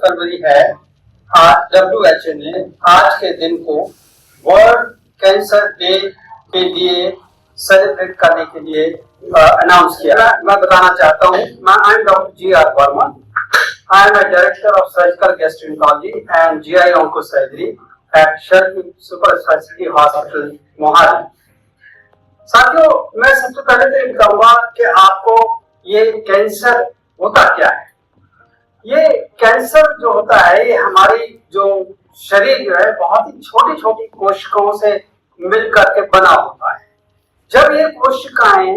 फरवरी है। WHO ने आज के दिन को वर्ल्ड कैंसर डे के लिए सेलिब्रेट करने के लिए अनाउंस किया। मैं बताना चाहता हूँ, I am doctor GR Verma. I am a director of surgical gastroenterology and GI oncosurgery at Sharqi Super Specialty Hospital, Mohali. साथियों, मैं सबसे पहले तो ये कहूँगा कि आपको ये कैंसर होता क्या है। ये कैंसर जो होता है, ये हमारी जो शरीर जो है बहुत ही छोटी छोटी कोशिकाओं से मिल करके बना होता है। जब ये कोशिकाएं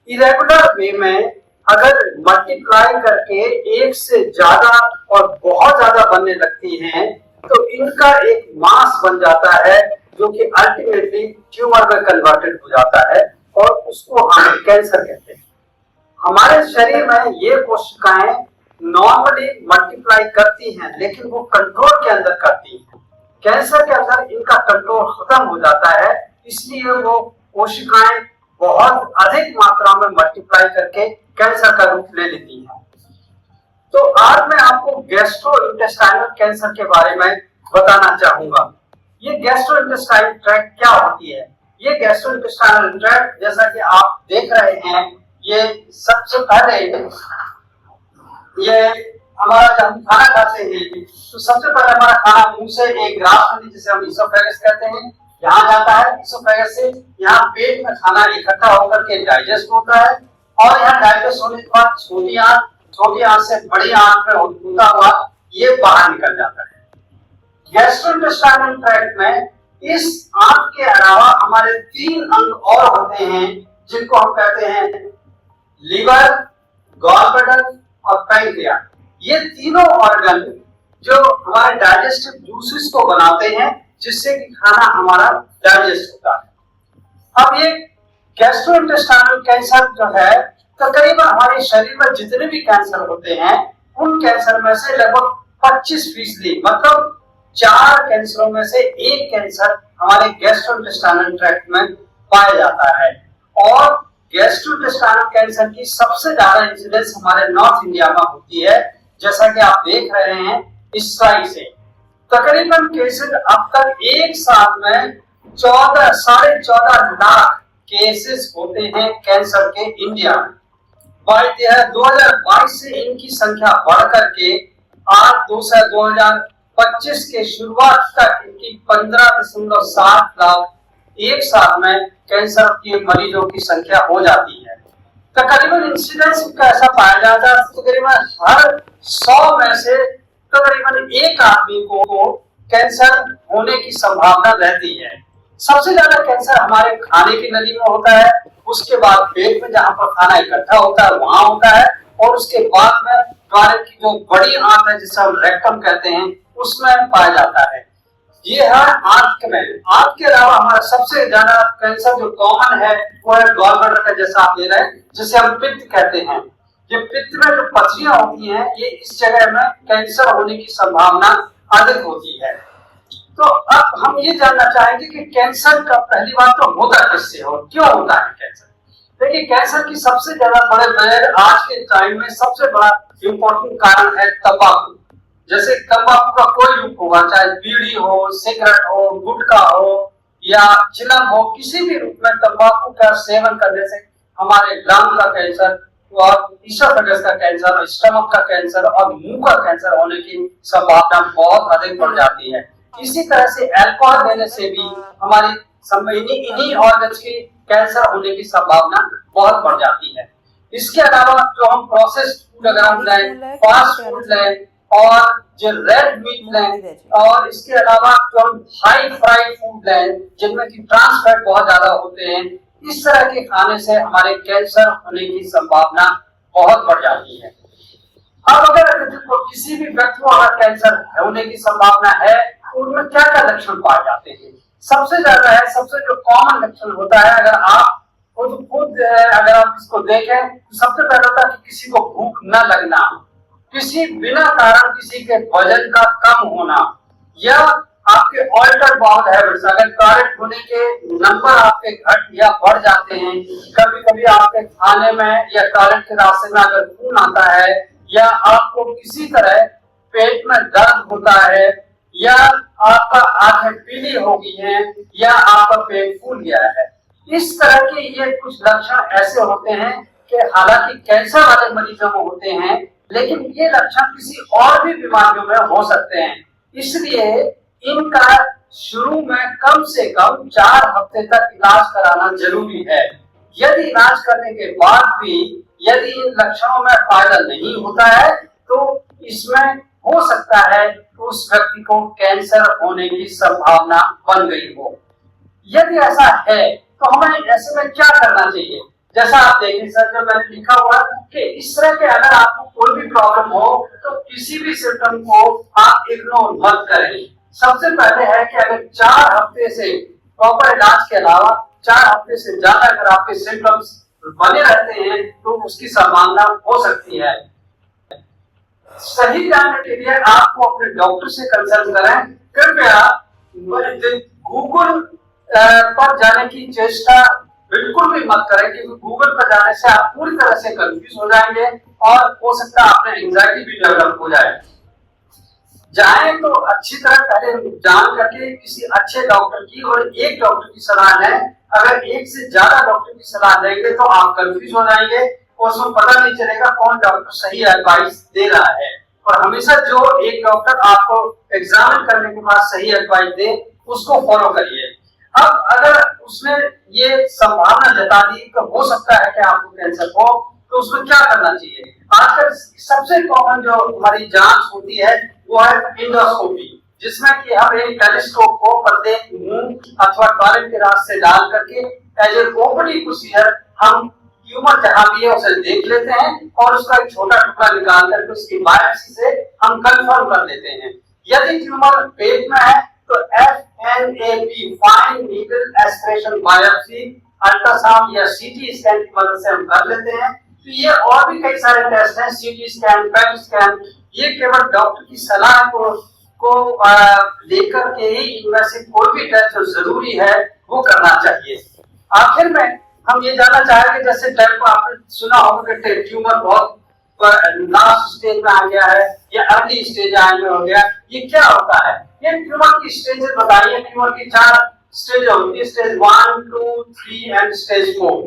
इरेगुलर वे में अगर मल्टीप्लाई करके एक से ज्यादा और बहुत ज्यादा बनने लगती हैं, तो इनका एक मास बन जाता है जो कि अल्टीमेटली ट्यूमर में कन्वर्टेड हो जाता है और उसको हम कैंसर कहते हैं। हमारे शरीर में ये कोशिकाएं नॉर्मली मल्टीप्लाई करती हैं, लेकिन वो कंट्रोल के अंदर करती हैं। कैंसर के अंदर इनका कंट्रोल खत्म हो जाता है, इसलिए वो कोशिकाएं बहुत अधिक मात्रा में मल्टीप्लाई करके कैंसर का रूप ले लेती है। तो आज मैं आपको गैस्ट्रोइंटेस्टाइनल कैंसर के बारे में बताना चाहूंगा। ये गैस्ट्रोइंटेस्टाइनल ट्रैक्ट क्या होती है? ये गैस्ट्रोइंटेस्टाइनल ट्रैक्ट जैसा कि आप देख रहे हैं, ये सबसे पहले ये हमारा जब हम खाना खाते हैं तो सबसे पहले हमारा खाना मुंह से एक ग्रास में, जिसे हम इसोफेगस कहते हैं, यहाँ जाता है। इसोफेगस से यहाँ पेट में खाना इकट्ठा होकर के डाइजेस्ट होता है और यहाँ डाइजेस्ट होने के बाद छोटी आंत से बड़ी आंत में होता हुआ ये बाहर निकल जाता है। गैस्ट्रोइंटेस्टाइनल ट्रैक्ट में इस आंत के अलावा हमारे 3 अंग और होते हैं, जिनको हम कहते हैं लीवर, गॉल ब्लैडर और पैंक्रियास। ये तीनों ऑर्गन जो हमारे डाइजेस्टिव जूसेस को बनाते हैं, जिससे कि खाना हमारा डाइजेस्ट होता है। अब ये गैस्ट्रोइंटेस्टाइनल कैंसर जो है, तकरीबन हमारे शरीर में जितने भी कैंसर होते हैं, उन कैंसर में से लगभग 25%, मतलब 4 कैंसरों में से 1 कैंसर हमारे गैस्ट्रोइंटेस्टाइनल ट्रैक्ट में पाया जाता है। और गैस्ट्रोइंटेस्टाइनल कैंसर की सबसे ज्यादा इंसिडेंस हमारे नॉर्थ इंडिया में होती है, जैसा कि आप देख रहे हैं इस स्लाइड से। तकरीबन केसेस अब तक एक साल में 14.5 लाख केसेस होते हैं कैंसर के इंडिया में। 2022 से इनकी संख्या बढ़ करके आज 2025 के शुरुआत तक इनकी 15.7 लाख एक साल में कैंसर के मरीजों की संख्या हो जाती है। तकरीबन इंसिडेंस कैसा पाया जाता है? तकरीबन हर 100 में से तकरीबन 1 आदमी को कैंसर होने की संभावना रहती है। सबसे ज्यादा कैंसर हमारे खाने की नली में होता है, उसके बाद पेट में जहां पर खाना इकट्ठा होता है वहां होता है, और उसके बाद में टॉयलेट की जो बड़ी आंत है जिसे हम रेक्टम कहते हैं, उसमें पाया जाता है। ये है आंत में। आंत के अलावा हमारा सबसे ज्यादा कैंसर जो कॉमन है वो है गॉल ब्लैडर का, जैसा आप ले रहे हैं, जिसे हम पित्त कहते हैं। ये पित्त में जो पथरियां होती हैं, ये इस जगह में कैंसर होने की संभावना अधिक होती है। तो अब हम ये जानना चाहेंगे कि कैंसर का पहली बात तो होता किससे और क्यों होता है कैंसर। देखिए, कैंसर की सबसे ज्यादा बड़े आज के टाइम में सबसे बड़ा इंपॉर्टेंट कारण है तंबाकू। जैसे तंबाकू का कोई रूप होगा, चाहे बीड़ी हो, सिगरेट हो, गुटखा हो या चिलम हो, किसी भी रूप में तंबाकू का सेवन करने से हमारे लंग का कैंसर और इसोफेगस का कैंसर, स्टमक का कैंसर और मुंह का कैंसर होने की संभावना बहुत अधिक बढ़ जाती है। इसी तरह से अल्कोहल लेने से भी हमारी इन्हीं ऑर्गन्स की कैंसर होने की संभावना बहुत बढ़ जाती है। इसके अलावा जो हम प्रोसेस्ड फूड अगर हम लें, फास्ट फूड लें और जो रेड मीट लें, और इसके अलावा जो हम हाई फ्राइड फूड लें जिनमें की ट्रांस फैट बहुत ज्यादा होते हैं, इस तरह के खाने से हमारे कैंसर होने की संभावना बहुत बढ़ जाती है। अब अगर किसी भी व्यक्ति को अगर कैंसर होने की संभावना है, उनमें क्या क्या लक्षण पाए जाते हैं? सबसे ज्यादा है, सबसे जो कॉमन लक्षण होता है, अगर आप खुद अगर आप इसको देखें तो सबसे पहले होता है कि किसी को भूख न लगना, किसी बिना कारण किसी के वजन का कम होना, या आपके ऑल्टर्ड बाउल हैबिट्स, अगर टॉयलेट होने के नंबर आपके घट या बढ़ जाते हैं, कभी कभी आपके खाने में या टॉयलेट के रास्ते में अगर खून आता है, या आपको किसी तरह पेट में दर्द होता है, या आपका आंखें पीली हो गई हैं, या आपका पेट फूल गया है, इस तरह के ये कुछ लक्षण ऐसे होते हैं कि हालांकि कैंसर वाले मरीजों में होते हैं, लेकिन ये लक्षण किसी और भी बीमारियों में हो सकते हैं। इसलिए इनका शुरू में कम से कम 4 हफ्ते तक इलाज कराना जरूरी है। यदि इलाज करने के बाद भी यदि इन लक्षणों में फायदा नहीं होता है, तो इसमें हो सकता है कि उस व्यक्ति को कैंसर होने की संभावना बन गई हो। यदि ऐसा है तो हमें ऐसे में क्या करना चाहिए? जैसा आप देखें सर, जो मैंने लिखा हुआ कि इस तरह के अगर आपको कोई भी प्रॉब्लम हो तो किसी भी सिम्टम को आप इग्नोर मत करें। सबसे पहले है कि अगर 4 हफ्ते से प्रॉपर इलाज के अलावा 4 हफ्ते से ज्यादा अगर आपके सिम्टम्स बने रहते हैं तो उसकी संभावना हो सकती है। सही जानने के लिए आपको अपने डॉक्टर से कंसल्ट करें। कृपया गूगल पर जाने की चेष्टा बिल्कुल भी मत करें, क्योंकि गूगल पर जाने से आप पूरी तरह से कंफ्यूज हो जाएंगे और हो सकता है आपने एंजाइटी भी डेवलप हो जाए। जाएं तो अच्छी तरह पहले जान करके किसी अच्छे डॉक्टर की, और एक डॉक्टर की सलाह लें। अगर एक से ज्यादा डॉक्टर की सलाह लेंगे तो आप कंफ्यूज हो जाएंगे और उसमें पता नहीं चलेगा कौन डॉक्टर सही एडवाइस दे रहा है। और हमेशा जो एक डॉक्टर आपको एग्जामिन करने के बाद सही एडवाइस दे उसको फॉलो करिए। अब अगर उसने ये संभावना जता दी कि हो सकता है कि आपको कैंसर हो, तो उसमें क्या करना चाहिए? आजकल सबसे कॉमन जो हमारी जांच होती है वो है एंडोस्कोपी, जिसमें कि हम एक टेलीस्कोप को प्रत्येक मुंह अथवा टॉयलेट के रास्ते डाल करके एज ए ओपीडी प्रोसीजर हम ट्यूमर जहां भी है उसे देख लेते हैं और उसका एक छोटा टुकड़ा निकाल करके उसकी बायोप्सी से हम कंफर्म कर लेते हैं। यदि ट्यूमर पेट में है तो FNAP fine needle aspiration biopsy ultrasound या सीटी स्कैन की मदद से हम कर लेते हैं। तो ये और भी कई सारे टेस्ट हैं, सीटी स्कैन, पेट स्कैन, ये केवल डॉक्टर की सलाह को लेकर के ही इनमें से कोई भी टेस्ट जो जरूरी है वो करना चाहिए। आखिर में हम ये जानना चाहेंगे, जैसे टाइप आपने सुना होगा कि ट्यूमर बहुत लास्ट स्टेज में आ गया है या अर्ली स्टेज में हो गया, ये क्या होता है? ये ट्यूमर की स्टेजेस बताइए। ट्यूमर की 4 स्टेज होती है, स्टेज 1, 2, 3 एंड स्टेज 4।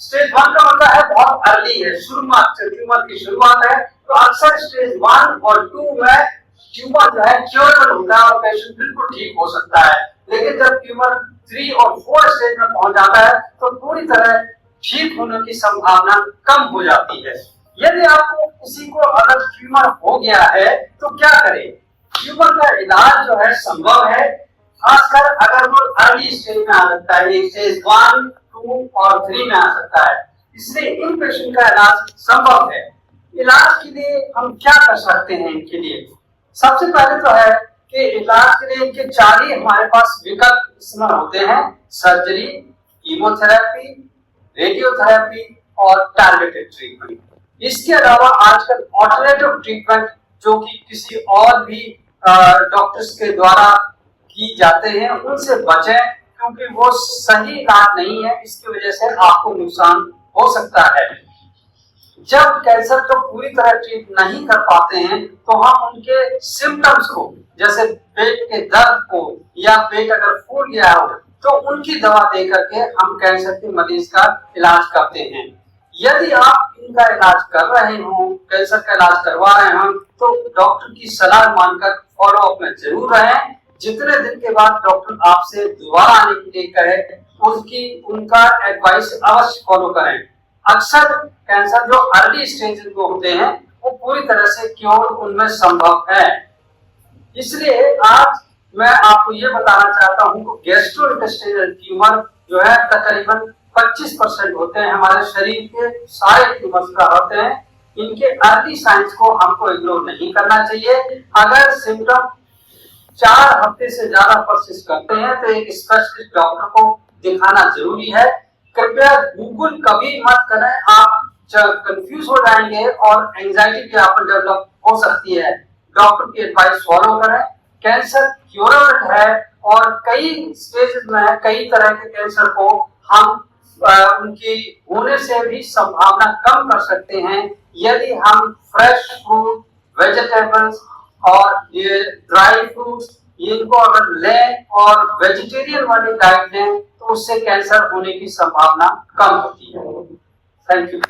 स्टेज 1 का मतलब है बहुत अर्ली है, शुरुआत से ट्यूमर की शुरुआत है। तो अक्सर स्टेज 1 और 2 में ट्यूमर जो है क्योरेबल होता है और पेशेंट बिल्कुल ठीक हो सकता है। लेकिन जब ट्यूमर 3 और 4 स्टेज में पहुंच जाता है तो पूरी तरह ठीक होने की संभावना कम हो जाती है। यदि आपको किसी को अगर ट्यूमर हो गया है तो क्या करें? ट्यूमर का इलाज जो है संभव है, खासकर अगर वो अर्ली स्टेज में आ सकता है, स्टेज 1, 2 और 3 में आ सकता है, इसलिए इन पेशेंट का इलाज संभव है। इलाज के लिए हम क्या कर सकते हैं? इनके लिए सबसे पहले तो है कि इलाज के लिए इनके 4 ही हमारे पास विकल्प इसमें होते हैं: सर्जरी, कीमोथेरेपी, रेडियोथेरेपी और टारगेटेड ट्रीटमेंट। इसके अलावा आजकल ऑल्टरनेटिव ट्रीटमेंट जो कि किसी और भी डॉक्टर्स के द्वारा की जाते हैं उनसे बचें, क्योंकि वो सही इलाज नहीं है, इसकी वजह से आपको नुकसान हो सकता है। जब कैंसर को पूरी तरह ट्रीट नहीं कर पाते हैं तो हम उनके सिम्टम्स को, जैसे पेट के दर्द को या पेट अगर फूल गया हो तो उनकी दवा दे करके हम कैंसर के मरीज का इलाज करते हैं। यदि आप इनका इलाज कर रहे हो, कैंसर का इलाज करवा रहे हो, तो डॉक्टर की सलाह मानकर फॉलो अप में जरूर रहें। जितने दिन के बाद डॉक्टर आपसे दोबारा आने के लिए कहे उनका एडवाइस अवश्य फॉलो करें। अक्सर कैंसर जो अर्ली स्टेज में होते हैं वो पूरी तरह से क्योर उनमें संभव है। इसलिए आज मैं आपको ये बताना चाहता हूँ कि गैस्ट्रोइंटेस्टाइनल ट्यूमर जो है तकरीबन 25% होते हैं, हमारे शरीर के सारे ट्यूमर्स का होते हैं। इनके अर्ली साइंस को हमको इग्नोर नहीं करना चाहिए। अगर सिम्टम 4 हफ्ते से ज्यादा परसिस्ट करते हैं तो एक स्पेशलिस्ट डॉक्टर को दिखाना जरूरी है। कृपया गूगल कभी मत करें, आप कंफ्यूज हो जाएंगे और एंजाइटी की आपको डेवलप हो सकती है। डॉक्टर की एडवाइस फॉलो करें। कैंसर क्योरेबल है और कई स्टेजेस में है। कई तरह के कैंसर को हम उनकी होने से भी संभावना कम कर सकते हैं यदि हम फ्रेश फ्रूट, वेजिटेबल्स और ये ड्राई फ्रूट्स इनको अगर लें और वेजिटेरियन वाली डाइट लें तो उससे कैंसर होने की संभावना कम होती है। Thank you.